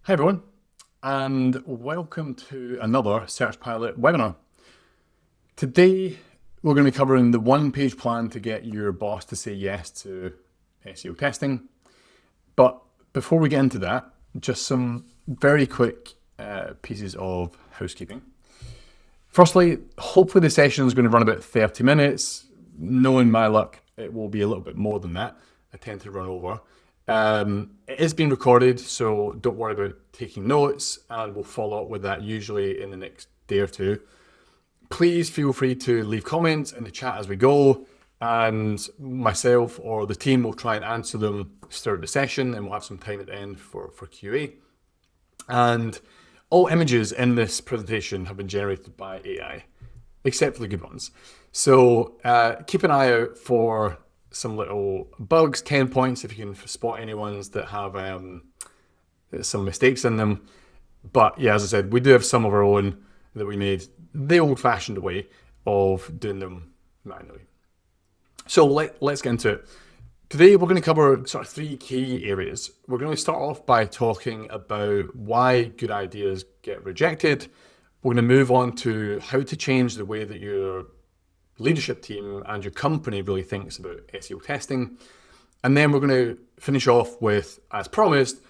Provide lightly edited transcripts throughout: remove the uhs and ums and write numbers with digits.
Hi everyone, and welcome to another SearchPilot webinar. Today, we're going to be covering the one-page plan to get your boss to say yes to SEO testing. But before we get into that, just some very quick pieces of housekeeping. Firstly, hopefully the session is going to run about 30 minutes. Knowing my luck, it will be a little bit more than that. I tend to run over. It is being recorded, so don't worry about taking notes, and we'll follow up with that usually in the next day or two. Please feel free to leave comments in the chat as we go, and myself or the team will try and answer them throughout the session, and we'll have some time at the end for QA. And all images in this presentation have been generated by AI, except for the good ones. So keep an eye out for some little bugs, 10 points if you can spot any ones that have some mistakes in them. But yeah, as I said, we do have some of our own that we made the old-fashioned way of doing them manually. So let's get into it. Today we're going to cover sort of three key areas. We're going to start off by talking about why good ideas get rejected. We're going to move on to how to change the way that your leadership team and your company really thinks about SEO testing. And then we're going to finish off with, as promised,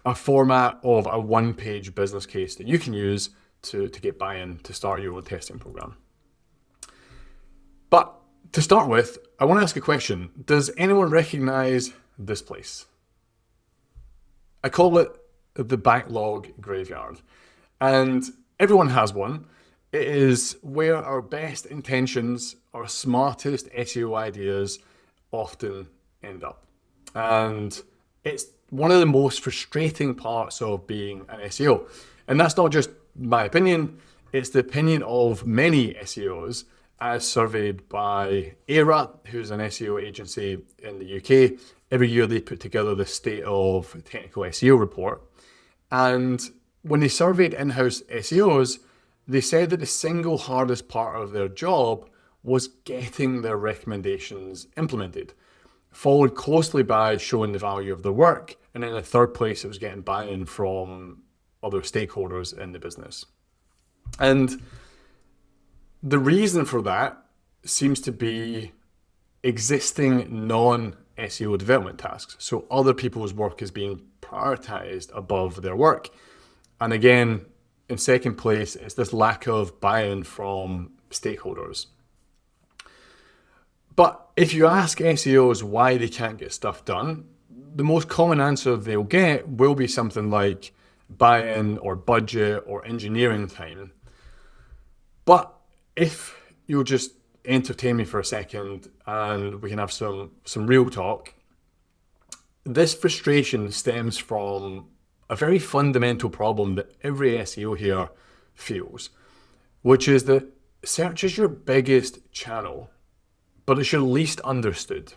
a format of a one-page business case that you can use to get buy-in to start your own testing program. But to start with, I want to ask a question. Does anyone recognize this place? I call it the backlog graveyard. And everyone has one. It is where our best intentions, our smartest SEO ideas often end up. And it's one of the most frustrating parts of being an SEO. And that's not just my opinion, it's the opinion of many SEOs as surveyed by ERA, who's an SEO agency in the UK. Every year they put together the State of Technical SEO report. And when they surveyed in-house SEOs, they said that the single hardest part of their job was getting their recommendations implemented, followed closely by showing the value of their work, and in the third place, it was getting buy-in from other stakeholders in the business. And the reason for that seems to be existing non-SEO development tasks. So other people's work is being prioritized above their work. And again, in second place, it's this lack of buy-in from stakeholders. But if you ask SEOs why they can't get stuff done, the most common answer they'll get will be something like buy-in or budget or engineering time. But if you'll just entertain me for a second and we can have some real talk, this frustration stems from a very fundamental problem that every SEO here feels, which is that search is your biggest channel, but it's your least understood.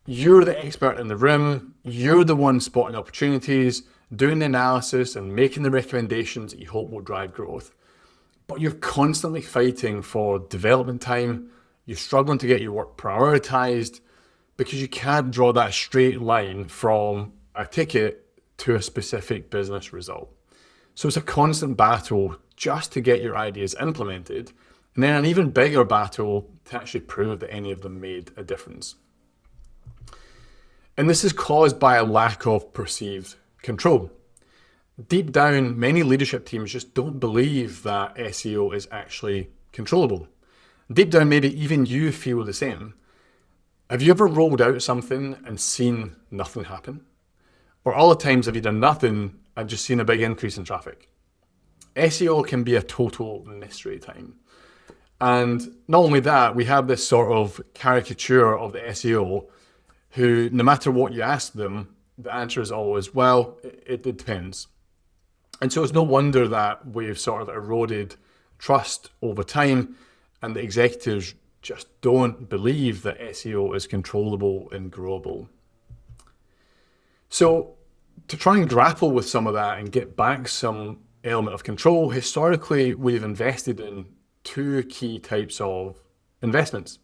You're the expert in the room, you're the one spotting opportunities, doing the analysis and making the recommendations that you hope will drive growth. But you're constantly fighting for development time, you're struggling to get your work prioritized because you can't draw that straight line from a ticket to a specific business result. So it's a constant battle just to get your ideas implemented, and then an even bigger battle to actually prove that any of them made a difference. And this is caused by a lack of perceived control. Deep down, many leadership teams just don't believe that SEO is actually controllable. Deep down, maybe even you feel the same. Have you ever rolled out something and seen nothing happen? Or all the times have you done nothing and just seen a big increase in traffic? SEO can be a total mystery time. And not only that, we have this sort of caricature of the SEO who, no matter what you ask them, the answer is always, well, it depends. And so it's no wonder that we've sort of eroded trust over time and the executives just don't believe that SEO is controllable and growable. So to try and grapple with some of that and get back some element of control, historically, we've invested in two key types of investments.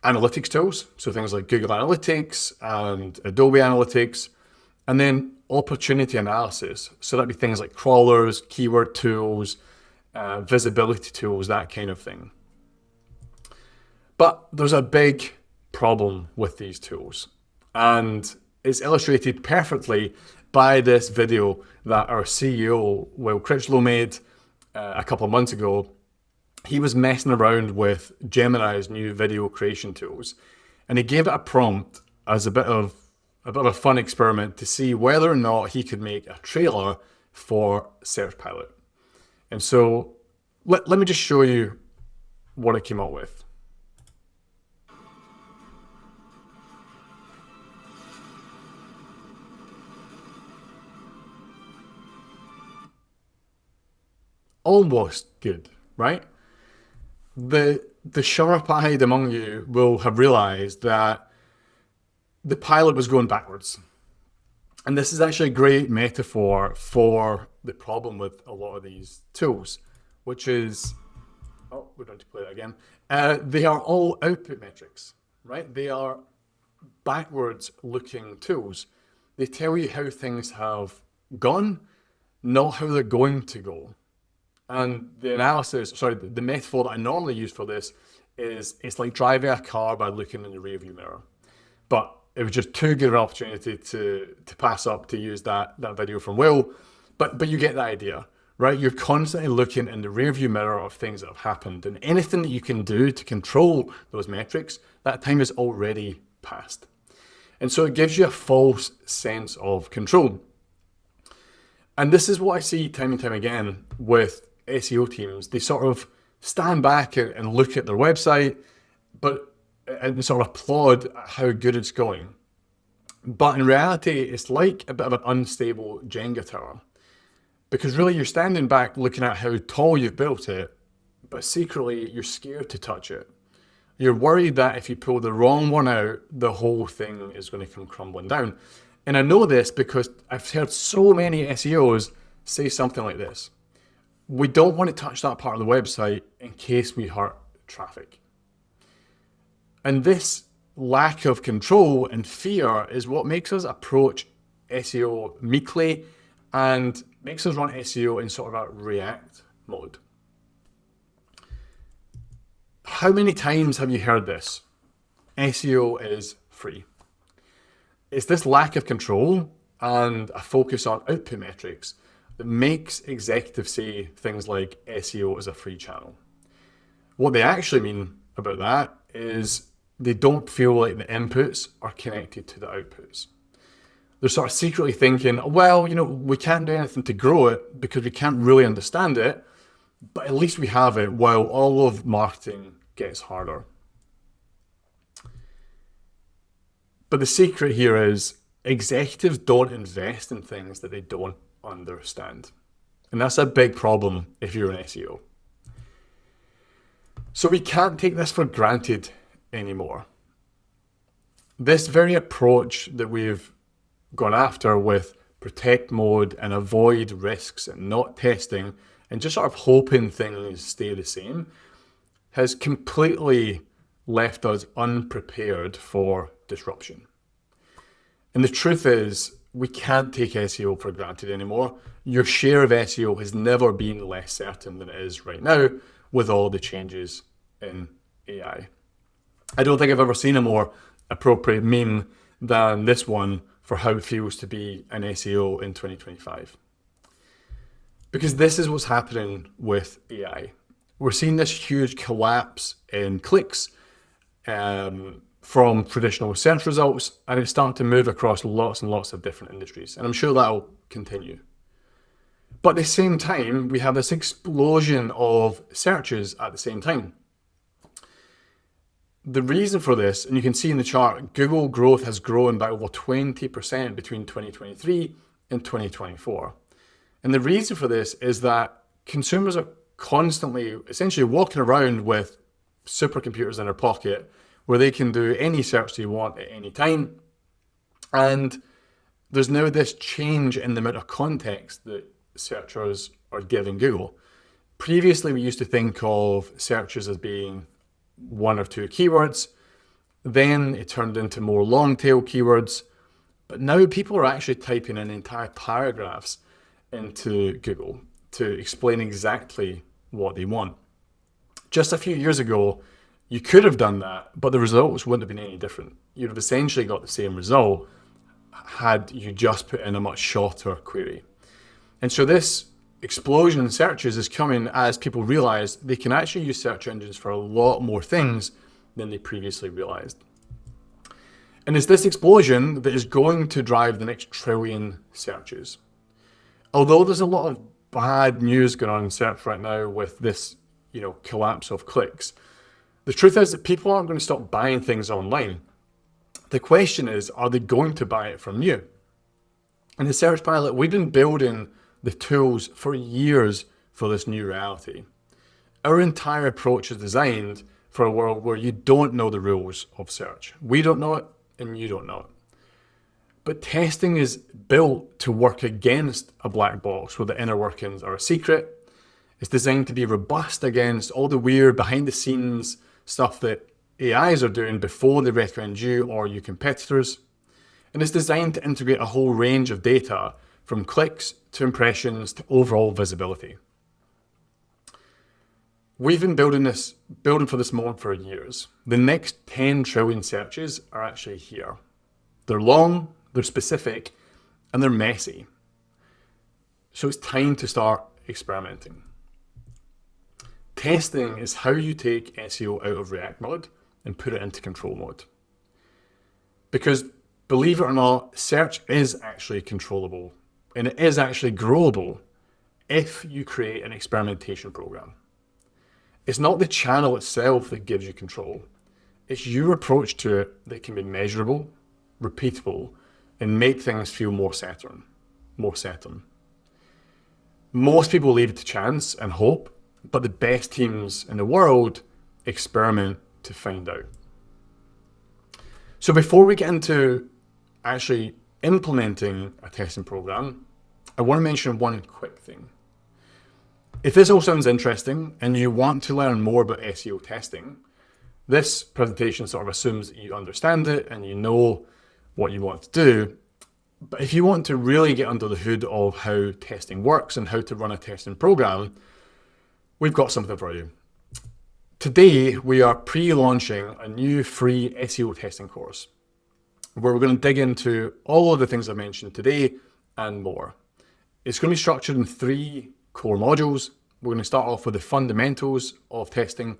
Analytics tools, so things like Google Analytics and Adobe Analytics, and then opportunity analysis. So that'd be things like crawlers, keyword tools, visibility tools, that kind of thing. But there's a big problem with these tools, and it's illustrated perfectly by this video that our CEO, Will Critchlow, made a couple of months ago. He was messing around with Gemini's new video creation tools, and he gave it a prompt as a bit of a fun experiment to see whether or not he could make a trailer for SearchPilot. And so let me just show you what it came up with. Almost good, right? The sharp-eyed among you will have realized that the pilot was going backwards. And this is actually a great metaphor for the problem with a lot of these tools, which is, oh, we're going to play that again. They are all output metrics, right? They are backwards looking tools. They tell you how things have gone, not how they're going to go. And the metaphor that I normally use for this is it's like driving a car by looking in the rearview mirror. But it was just too good an opportunity to pass up to use that video from Will. But you get the idea, right? You're constantly looking in the rearview mirror of things that have happened, and anything that you can do to control those metrics, that time is already passed. And so it gives you a false sense of control. And this is what I see time and time again with SEO teams. They sort of stand back and look at their website, and sort of applaud how good it's going. But in reality, it's like a bit of an unstable Jenga tower. Because really you're standing back looking at how tall you've built it, but secretly you're scared to touch it. You're worried that if you pull the wrong one out, the whole thing is going to come crumbling down. And I know this because I've heard so many SEOs say something like this. We don't want to touch that part of the website in case we hurt traffic. And this lack of control and fear is what makes us approach SEO meekly and makes us run SEO in sort of a react mode. How many times have you heard this? SEO is free. It's this lack of control and a focus on output metrics that makes executives say things like SEO is a free channel. What they actually mean about that is they don't feel like the inputs are connected to the outputs. They're sort of secretly thinking, well, we can't do anything to grow it because we can't really understand it, but at least we have it while all of marketing gets harder. But the secret here is executives don't invest in things that they don't understand. And that's a big problem if you're an SEO. So we can't take this for granted anymore. This very approach that we've gone after with protect mode and avoid risks and not testing and just sort of hoping things stay the same has completely left us unprepared for disruption. And the truth is, we can't take SEO for granted anymore. Your share of SEO has never been less certain than it is right now with all the changes in AI. I don't think I've ever seen a more appropriate meme than this one for how it feels to be an SEO in 2025. Because this is what's happening with AI. We're seeing this huge collapse in clicks from traditional search results, and it's starting to move across lots and lots of different industries. And I'm sure that'll continue. But at the same time, we have this explosion of searches at the same time. The reason for this, and you can see in the chart, Google growth has grown by over 20% between 2023 and 2024. And the reason for this is that consumers are constantly, essentially walking around with supercomputers in their pocket where they can do any search they want at any time. And there's now this change in the amount of context that searchers are giving Google. Previously, we used to think of searches as being one or two keywords. Then it turned into more long tail keywords. But now people are actually typing in entire paragraphs into Google to explain exactly what they want. Just a few years ago, you could have done that, but the results wouldn't have been any different. You'd have essentially got the same result had you just put in a much shorter query. And so this explosion in searches is coming as people realize they can actually use search engines for a lot more things than they previously realized. And it's this explosion that is going to drive the next trillion searches. Although there's a lot of bad news going on in search right now with this, collapse of clicks, the truth is that people aren't going to stop buying things online. The question is, are they going to buy it from you? In the SearchPilot, we've been building the tools for years for this new reality. Our entire approach is designed for a world where you don't know the rules of search. We don't know it, and you don't know it. But testing is built to work against a black box where the inner workings are a secret. It's designed to be robust against all the weird behind the scenes stuff that AIs are doing before they recommend you or your competitors. And it's designed to integrate a whole range of data from clicks to impressions to overall visibility. We've been building for this moment for years. The next 10 trillion searches are actually here. They're long, they're specific, and they're messy. So it's time to start experimenting. Testing is how you take SEO out of react mode and put it into control mode. Because believe it or not, search is actually controllable and it is actually growable if you create an experimentation program. It's not the channel itself that gives you control. It's your approach to it that can be measurable, repeatable, and make things feel more certain. Most people leave it to chance and hope, but the best teams in the world experiment to find out. So before we get into actually implementing a testing program, I want to mention one quick thing. If this all sounds interesting and you want to learn more about SEO testing, this presentation sort of assumes that you understand it and you know what you want to do. But if you want to really get under the hood of how testing works and how to run a testing program, we've got something for you. Today, we are pre-launching a new free SEO testing course where we're going to dig into all of the things I mentioned today and more. It's going to be structured in 3 core modules. We're going to start off with the fundamentals of testing,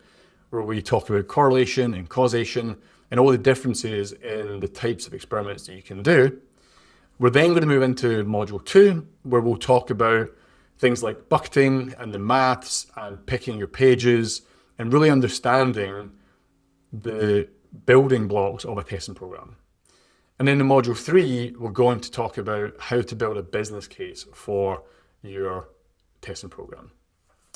where we talk about correlation and causation and all the differences in the types of experiments that you can do. We're then going to move into module 2, where we'll talk about things like bucketing and the maths and picking your pages and really understanding the building blocks of a testing program. And then in module 3, we're going to talk about how to build a business case for your testing program.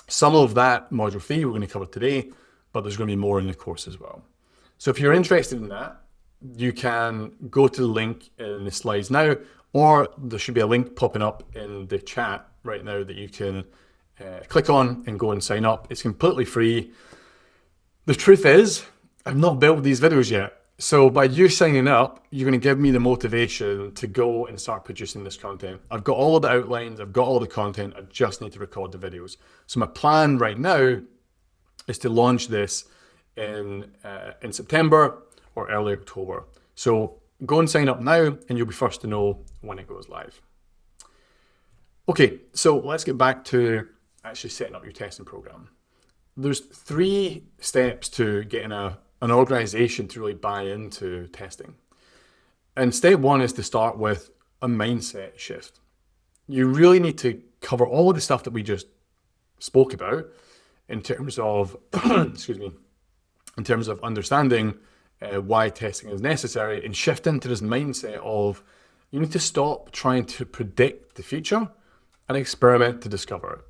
Some of that module 3 we're going to cover today, but there's going to be more in the course as well. So if you're interested in that, you can go to the link in the slides now, or there should be a link popping up in the chat right now that you can click on and go and sign up. It's completely free. The truth is, I've not built these videos yet. So by you signing up, you're going to give me the motivation to go and start producing this content. I've got all of the outlines, I've got all the content, I just need to record the videos. So my plan right now is to launch this in September or early October. So go and sign up now and you'll be first to know when it goes live. Okay, so let's get back to actually setting up your testing program. There's 3 steps to getting an organization to really buy into testing. And step 1 is to start with a mindset shift. You really need to cover all of the stuff that we just spoke about in terms of, in terms of understanding why testing is necessary and shift into this mindset of you need to stop trying to predict the future and experiment to discover it.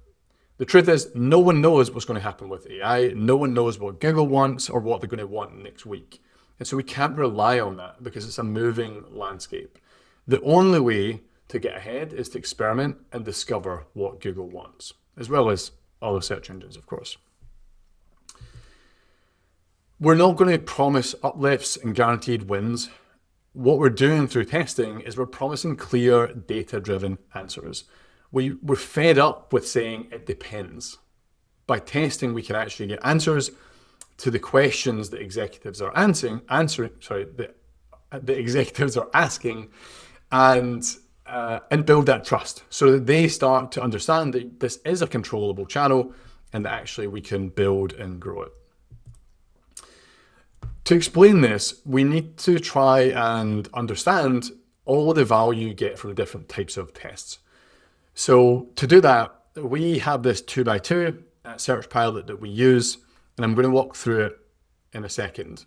The truth is, no one knows what's going to happen with AI. No one knows what Google wants or what they're going to want next week. And so we can't rely on that because it's a moving landscape. The only way to get ahead is to experiment and discover what Google wants, as well as other search engines, of course. We're not going to promise uplifts and guaranteed wins what we're doing through testing is we're promising clear data-driven answers. We're fed up with saying it depends. By testing, we can actually get answers to the questions that executives are the executives are asking, and build that trust so that they start to understand that this is a controllable channel and that actually we can build and grow it. To explain this, we need to try and understand all the value you get from the different types of tests. So to do that, we have this 2x2 SearchPilot that we use, and I'm going to walk through it in a second.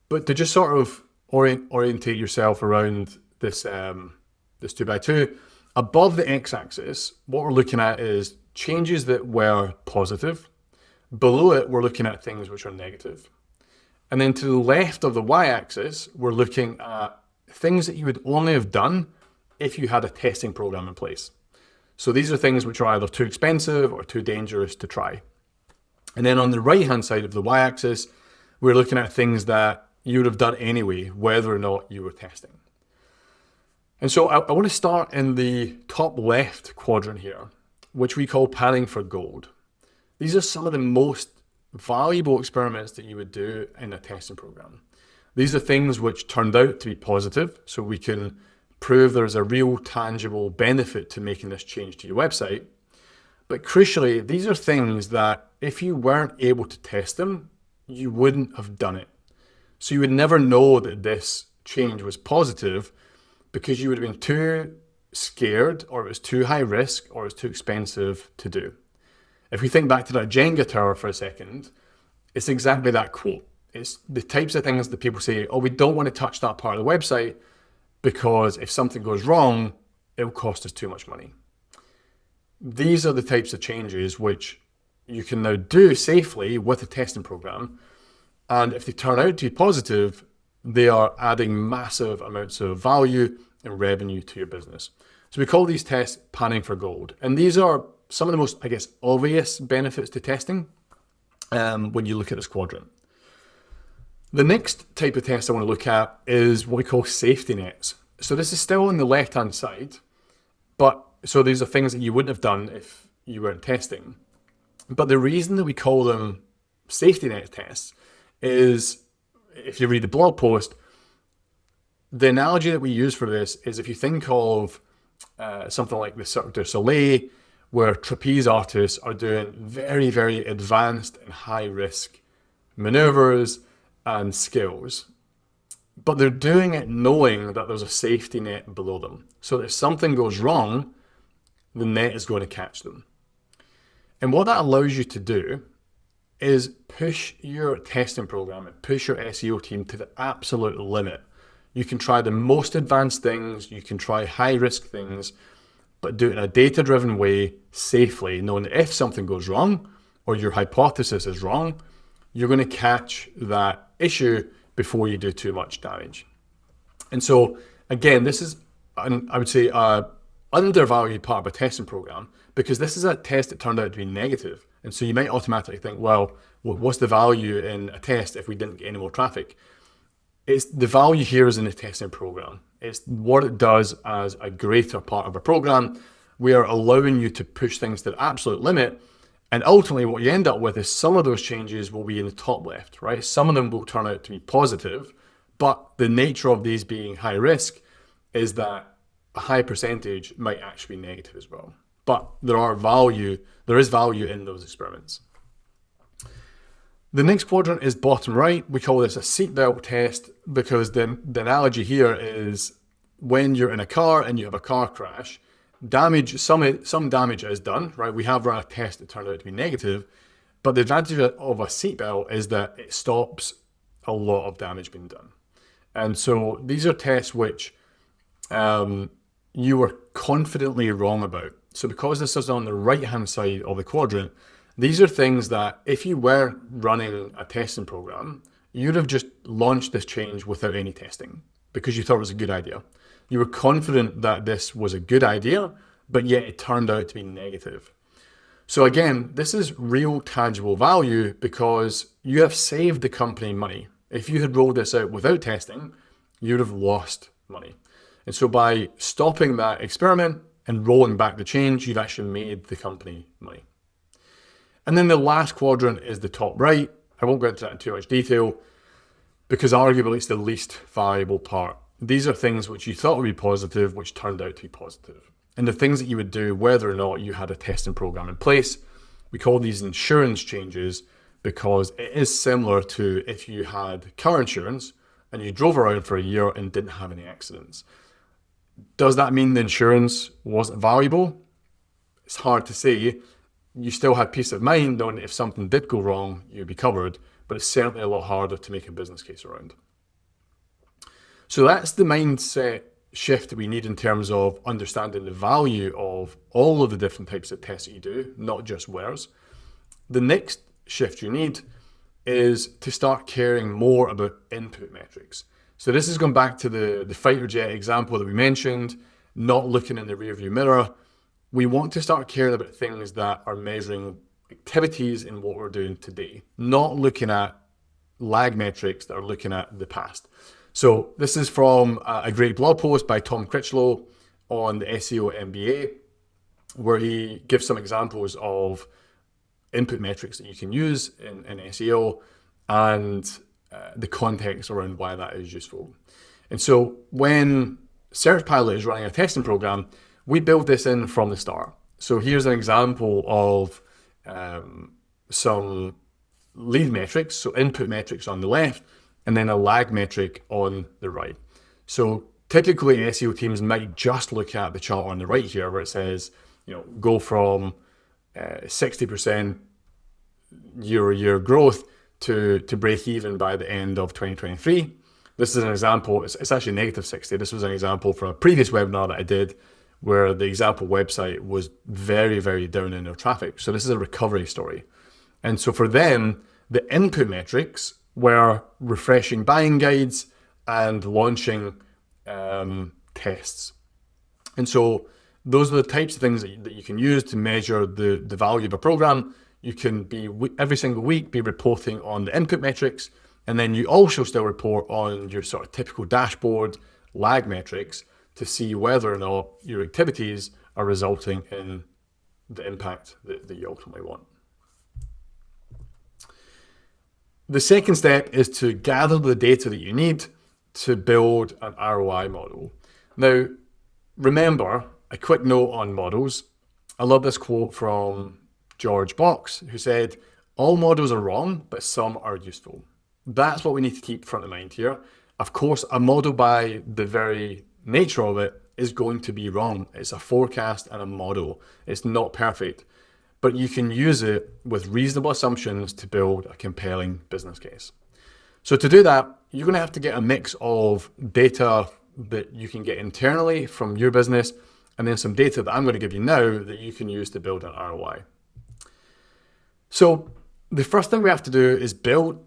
But to just sort of orientate yourself around this, this 2x2, above the x-axis, what we're looking at is changes that were positive. Below it, we're looking at things which are negative. And then to the left of the y-axis, we're looking at things that you would only have done if you had a testing program in place. So these are things which are either too expensive or too dangerous to try. And then on the right-hand side of the y-axis, we're looking at things that you would have done anyway, whether or not you were testing. And so I want to start in the top left quadrant here, which we call panning for gold. These are some of the most valuable experiments that you would do in a testing program. These are things which turned out to be positive, so we can prove there's a real tangible benefit to making this change to your website. But crucially, these are things that if you weren't able to test them, you wouldn't have done it. So you would never know that this change was positive because you would have been too scared, or it was too high risk, or it was too expensive to do. If we think back to that Jenga tower for a second, it's exactly that quote. It's the types of things that people say, oh, we don't want to touch that part of the website because if something goes wrong, it'll cost us too much money. These are the types of changes which you can now do safely with a testing program. And if they turn out to be positive, they are adding massive amounts of value and revenue to your business. So we call these tests panning for gold. And these are some of the most, I guess, obvious benefits to testing when you look at this quadrant. The next type of test I want to look at is what we call safety nets. So this is still on the left-hand side, but so these are things that you wouldn't have done if you weren't testing. But the reason that we call them safety net tests is, if you read the blog post, the analogy that we use for this is if you think of something like the Cirque du Soleil, where trapeze artists are doing very, very advanced and high risk maneuvers and skills, but they're doing it knowing that there's a safety net below them. So that if something goes wrong, the net is going to catch them. And what that allows you to do is push your testing program and push your SEO team to the absolute limit. You can try the most advanced things, you can try high risk things, but do it in a data-driven way, safely, knowing that if something goes wrong or your hypothesis is wrong, you're going to catch that issue before you do too much damage. And so, again, this is, I would say, an undervalued part of a testing program, because this is a test that turned out to be negative. And so you might automatically think, well, what's the value in a test if we didn't get any more traffic? It's the value here is in the testing program. It's what it does as a greater part of a program. We are allowing you to push things to the absolute limit. And ultimately what you end up with is some of those changes will be in the top left, right? Some of them will turn out to be positive, but the nature of these being high risk is that a high percentage might actually be negative as well. But there is value in those experiments. The next quadrant is bottom right. We call this a seatbelt test because the analogy here is when you're in a car and you have a car crash, some damage is done, right? We have run a test that turned out to be negative, but the advantage of a seatbelt is that it stops a lot of damage being done. And so these are tests which you were confidently wrong about. So because this is on the right-hand side of the quadrant, these are things that if you were running a testing program, you'd have just launched this change without any testing because you thought it was a good idea. You were confident that this was a good idea, but yet it turned out to be negative. So again, this is real tangible value because you have saved the company money. If you had rolled this out without testing, you would have lost money. And so by stopping that experiment and rolling back the change, you've actually made the company money. And then the last quadrant is the top right. I won't go into that in too much detail because arguably it's the least valuable part. These are things which you thought would be positive, which turned out to be positive. And the things that you would do whether or not you had a testing program in place. We call these insurance changes because it is similar to if you had car insurance and you drove around for a year and didn't have any accidents. Does that mean the insurance wasn't valuable? It's hard to say. You still had peace of mind knowing that if something did go wrong, you'd be covered, but it's certainly a lot harder to make a business case around. So that's the mindset shift that we need in terms of understanding the value of all of the different types of tests that you do, not just wheres. The next shift you need is to start caring more about input metrics. So this is going back to the fighter jet example that we mentioned, not looking in the rearview mirror. We want to start caring about things that are measuring activities in what we're doing today, not looking at lag metrics that are looking at the past. So this is from a great blog post by Tom Critchlow on the SEO MBA, where he gives some examples of input metrics that you can use in SEO and the context around why that is useful. And so when SearchPilot is running a testing program, we build this in from the start. So here's an example of some lead metrics, so input metrics on the left, and then a lag metric on the right. So typically SEO teams might just look at the chart on the right here where it says, go from 60% year-over-year growth to break even by the end of 2023. This is an example, it's actually negative 60. This was an example from a previous webinar that I did where the example website was very, very down in their traffic. So this is a recovery story. And so for them, the input metrics were refreshing buying guides and launching tests. And so those are the types of things that you can use to measure the value of a program. You can be every single week be reporting on the input metrics, and then you also still report on your sort of typical dashboard lag metrics to see whether or not your activities are resulting in the impact that you ultimately want. The second step is to gather the data that you need to build an ROI model. Now, remember, a quick note on models. I love this quote from George Box, who said, "All models are wrong, but some are useful." That's what we need to keep front of mind here. Of course, a model by the very nature of it is going to be wrong. It's a forecast and a model. It's not perfect, but you can use it with reasonable assumptions to build a compelling business case. So to do that, you're going to have to get a mix of data that you can get internally from your business, and then some data that I'm going to give you now that you can use to build an ROI. So the first thing we have to do is build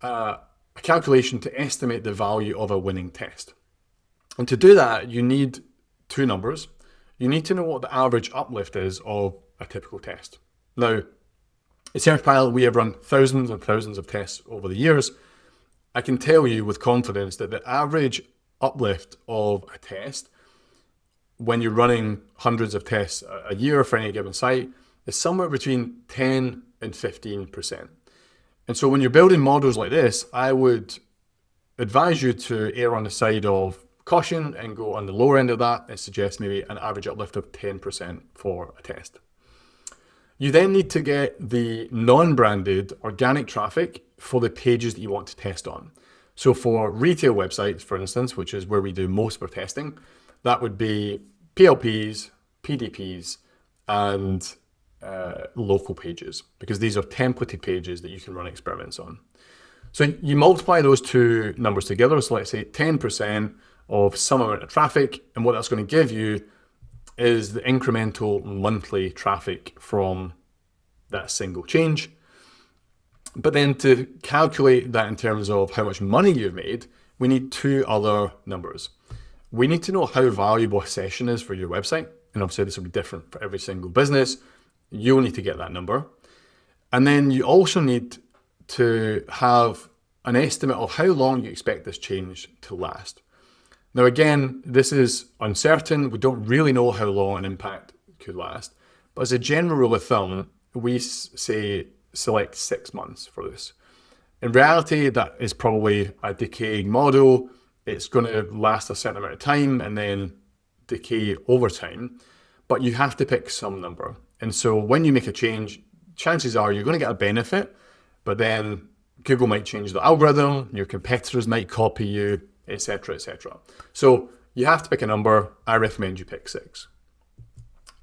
a calculation to estimate the value of a winning test. And to do that, you need two numbers. You need to know what the average uplift is of a typical test. Now, at SearchPilot, we have run thousands and thousands of tests over the years. I can tell you with confidence that the average uplift of a test, when you're running hundreds of tests a year for any given site, is somewhere between 10 and 15%. And so when you're building models like this, I would advise you to err on the side of caution and go on the lower end of that and suggest maybe an average uplift of 10% for a test. You then need to get the non-branded organic traffic for the pages that you want to test on. So for retail websites, for instance, which is where we do most of our testing, that would be PLPs, PDPs, and local pages, because these are templated pages that you can run experiments on. So you multiply those two numbers together. So let's say 10% of some amount of traffic, and what that's going to give you is the incremental monthly traffic from that single change. But then to calculate that in terms of how much money you've made, we need two other numbers. We need to know how valuable a session is for your website. And obviously this will be different for every single business. You'll need to get that number. And then you also need to have an estimate of how long you expect this change to last. Now again, this is uncertain. We don't really know how long an impact could last. But as a general rule of thumb, we say select 6 months for this. In reality, that is probably a decaying model. It's going to last a certain amount of time and then decay over time. But you have to pick some number. And so when you make a change, chances are you're going to get a benefit, but then Google might change the algorithm, your competitors might copy you, etc., etc. So you have to pick a number. I recommend you pick 6.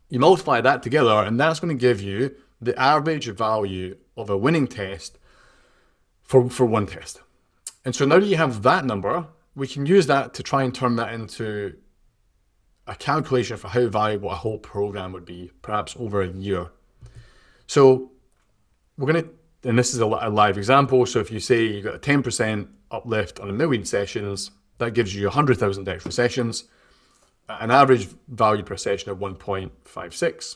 You multiply that together, and that's going to give you the average value of a winning test for one test. And so now that you have that number, we can use that to try and turn that into a calculation for how valuable a whole program would be, perhaps over a year. So we're going to, and this is a live example. So if you say you got a 10% uplift on 1 million sessions, that gives you 100,000 extra sessions, an average value per session of 1.56.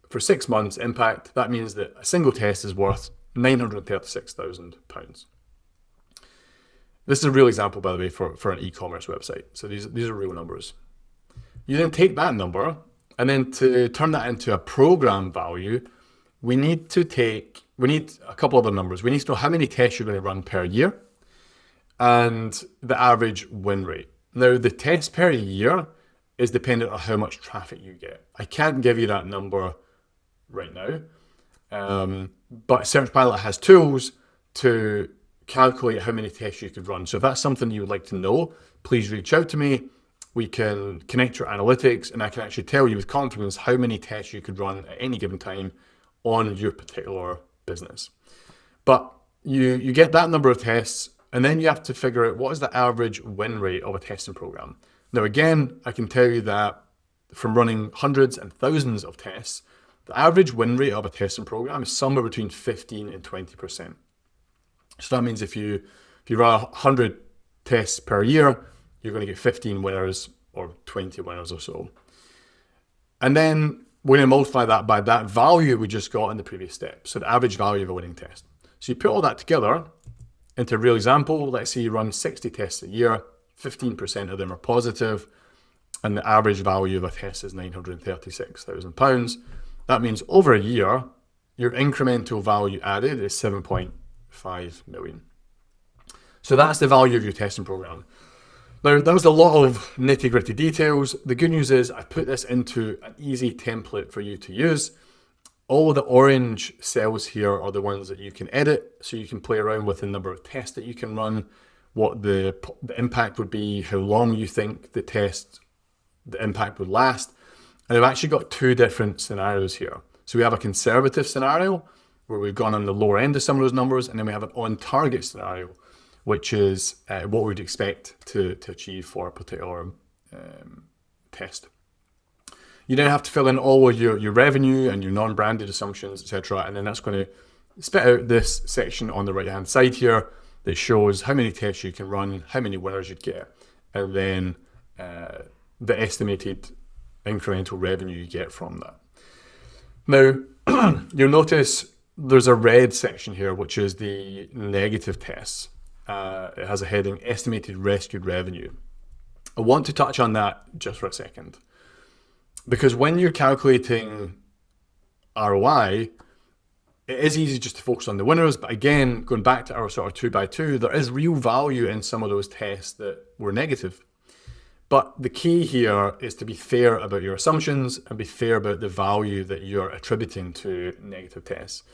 For 6 months impact, that means that a single test is worth £936,000. This is a real example, by the way, for an e-commerce website. So these are real numbers. You then take that number, and then to turn that into a program value, we need a couple other numbers. We need to know how many tests you're going to run per year and the average win rate. Now, the tests per year is dependent on how much traffic you get. I can't give you that number right now, but SearchPilot has tools to calculate how many tests you could run. So if that's something you would like to know, please reach out to me. We can connect your analytics, and I can actually tell you with confidence how many tests you could run at any given time on your particular business. But you get that number of tests, and then you have to figure out what is the average win rate of a testing program. Now, again, I can tell you that from running hundreds and thousands of tests, the average win rate of a testing program is somewhere between 15 and 20%. So that means if you run 100 tests per year, you're going to get 15 winners or 20 winners or so. And then we're going to multiply that by that value we just got in the previous step. So the average value of a winning test. So you put all that together into a real example. Let's say you run 60 tests a year, 15% of them are positive, and the average value of a test is £936,000. That means over a year, your incremental value added is 7.5 million. So that's the value of your testing program. Now, that was a lot of nitty-gritty details. The good news is I put this into an easy template for you to use. All of the orange cells here are the ones that you can edit, so you can play around with the number of tests that you can run, what the impact would be, how long you think the impact would last. And I've actually got 2 different scenarios here. So we have a conservative scenario where we've gone on the lower end of some of those numbers, and then we have an on-target scenario, which is what we'd expect to achieve for a particular test. You then have to fill in all of your revenue and your non-branded assumptions, etc. And then that's going to spit out this section on the right-hand side here that shows how many tests you can run, how many winners you'd get, and then the estimated incremental revenue you get from that. Now, you'll notice there's a red section here, which is the negative tests. It has a heading, estimated rescued revenue. I want to touch on that just for a second. Because when you're calculating ROI, it is easy just to focus on the winners. But again, going back to our sort of 2x2, there is real value in some of those tests that were negative. But the key here is to be fair about your assumptions and be fair about the value that you're attributing to negative tests.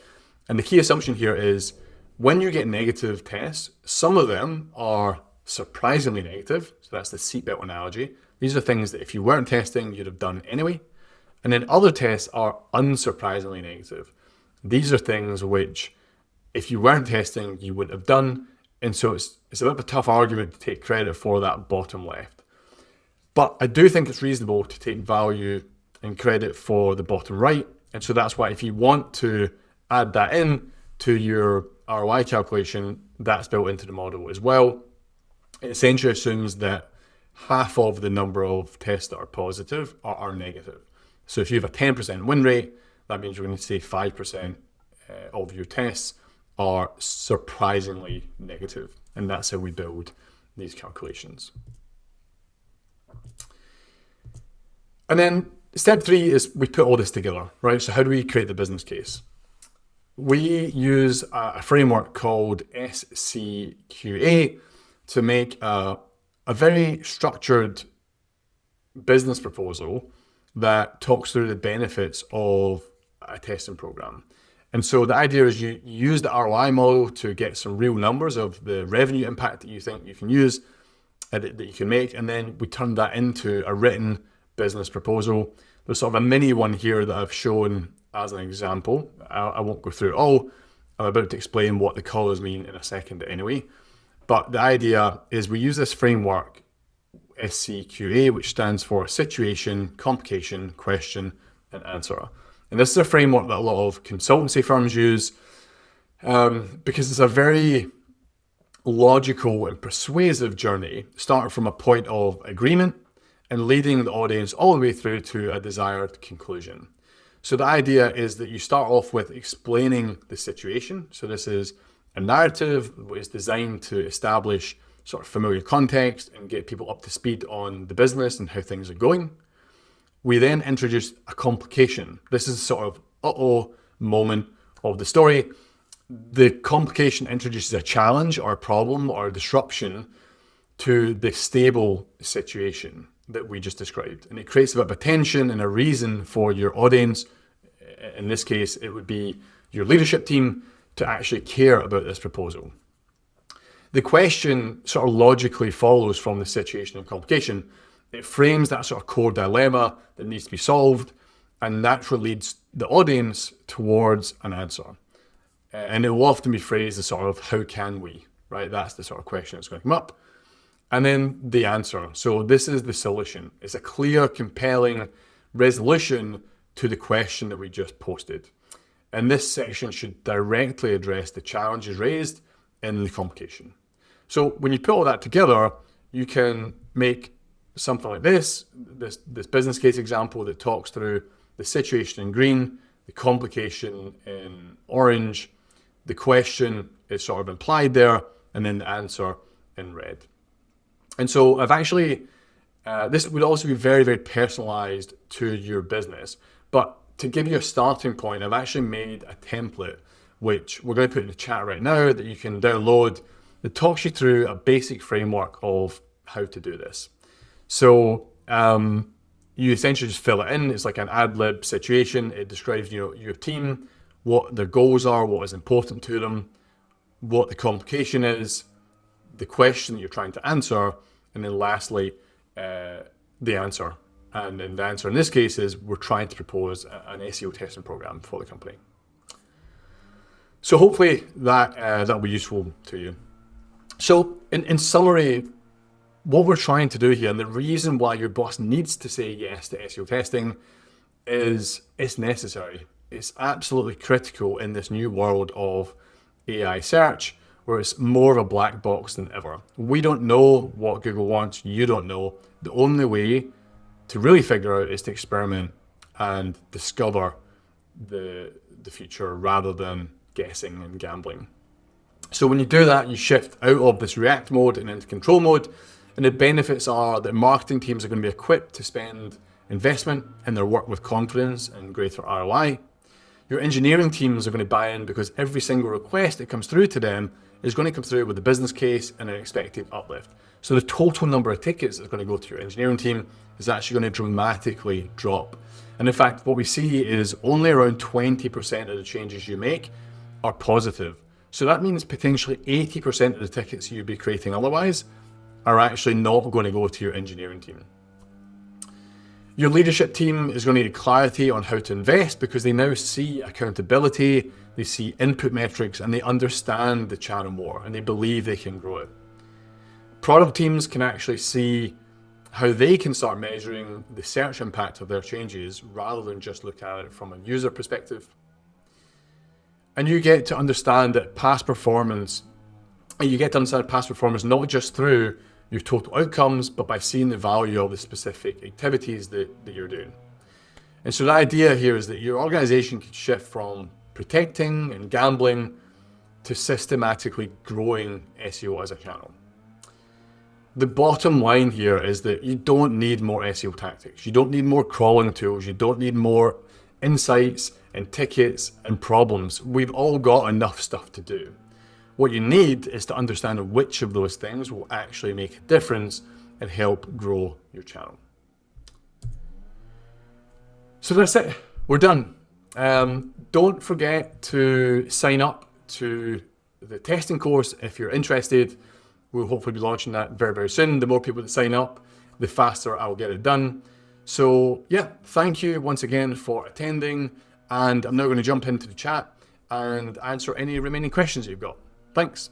And the key assumption here is when you get negative tests, some of them are surprisingly negative. So that's the seatbelt analogy. These are things that if you weren't testing, you'd have done anyway. And then other tests are unsurprisingly negative. These are things which, if you weren't testing, you wouldn't have done. And so it's a bit of a tough argument to take credit for that bottom left. But I do think it's reasonable to take value and credit for the bottom right. And so that's why if you want to add that in to your ROI calculation, that's built into the model as well. It essentially assumes that half of the number of tests that are positive are negative. So if you have a 10% win rate, that means you're going to say 5% of your tests are surprisingly negative. And that's how we build these calculations. And then step 3 is we put all this together, right? So how do we create the business case? We use a framework called SCQA to make a very structured business proposal that talks through the benefits of a testing program. And so the idea is you use the ROI model to get some real numbers of the revenue impact that you think you can use, that you can make, and then we turn that into a written business proposal. There's sort of a mini one here that I've shown as an example. I won't go through it all. I'm about to explain what the colors mean in a second anyway. But the idea is we use this framework, SCQA, which stands for situation, complication, question, and answer. And this is a framework that a lot of consultancy firms use because it's a very logical and persuasive journey, starting from a point of agreement and leading the audience all the way through to a desired conclusion. So the idea is that you start off with explaining the situation. So this is a narrative that is designed to establish sort of familiar context and get people up to speed on the business and how things are going. We then introduce a complication. This is sort of uh-oh moment of the story. The complication introduces a challenge or a problem or a disruption to the stable situation that we just described. And it creates a bit of a tension and a reason for your audience, in this case, it would be your leadership team, to actually care about this proposal. The question sort of logically follows from the situation and complication. It frames that sort of core dilemma that needs to be solved and naturally leads the audience towards an answer. And it will often be phrased as sort of, how can we, right? That's the sort of question that's going to come up. And then the answer. So this is the solution. It's a clear, compelling resolution to the question that we just posted. And this section should directly address the challenges raised in the complication. So when you put all that together, you can make something like this business case example that talks through the situation in green, the complication in orange, the question is sort of implied there, and then the answer in red. And so I've actually, this would also be very, very personalized to your business. But to give you a starting point, I've actually made a template, which we're going to put in the chat right now, that you can download, that talks you through a basic framework of how to do this. So you essentially just fill it in. It's like an ad lib situation. It describes your team, what their goals are, what is important to them, what the complication is, the question that you're trying to answer, and then lastly, the answer. And then the answer in this case is we're trying to propose an SEO testing program for the company. So hopefully that'll be useful to you. So in summary, what we're trying to do here, and the reason why your boss needs to say yes to SEO testing, is it's necessary. It's absolutely critical in this new world of AI search, where it's more of a black box than ever. We don't know what Google wants. You don't know. The only way to really figure out is to experiment and discover the future rather than guessing and gambling. So when you do that, you shift out of this react mode and into control mode. And the benefits are that marketing teams are going to be equipped to spend investment in their work with confidence and greater ROI. Your engineering teams are going to buy in because every single request that comes through to them is going to come through with a business case and an expected uplift. So the total number of tickets that's going to go to your engineering team is actually going to dramatically drop. And in fact, what we see is only around 20% of the changes you make are positive. So that means potentially 80% of the tickets you'd be creating otherwise are actually not going to go to your engineering team. Your leadership team is going to need clarity on how to invest because they now see accountability, they see input metrics, and they understand the channel more, and they believe they can grow it. Product teams can actually see how they can start measuring the search impact of their changes rather than just look at it from a user perspective. And you get to understand that past performance not just through your total outcomes, but by seeing the value of the specific activities that you're doing. And so the idea here is that your organization can shift from protecting and gambling to systematically growing SEO as a channel. The bottom line here is that you don't need more SEO tactics. You don't need more crawling tools. You don't need more insights and tickets and problems. We've all got enough stuff to do. What you need is to understand which of those things will actually make a difference and help grow your channel. So that's it. We're done. Don't forget to sign up to the testing course if you're interested. We'll hopefully be launching that very, very soon. The more people that sign up, the faster I'll get it done. So yeah, thank you once again for attending. And I'm now going to jump into the chat and answer any remaining questions that you've got. Thanks.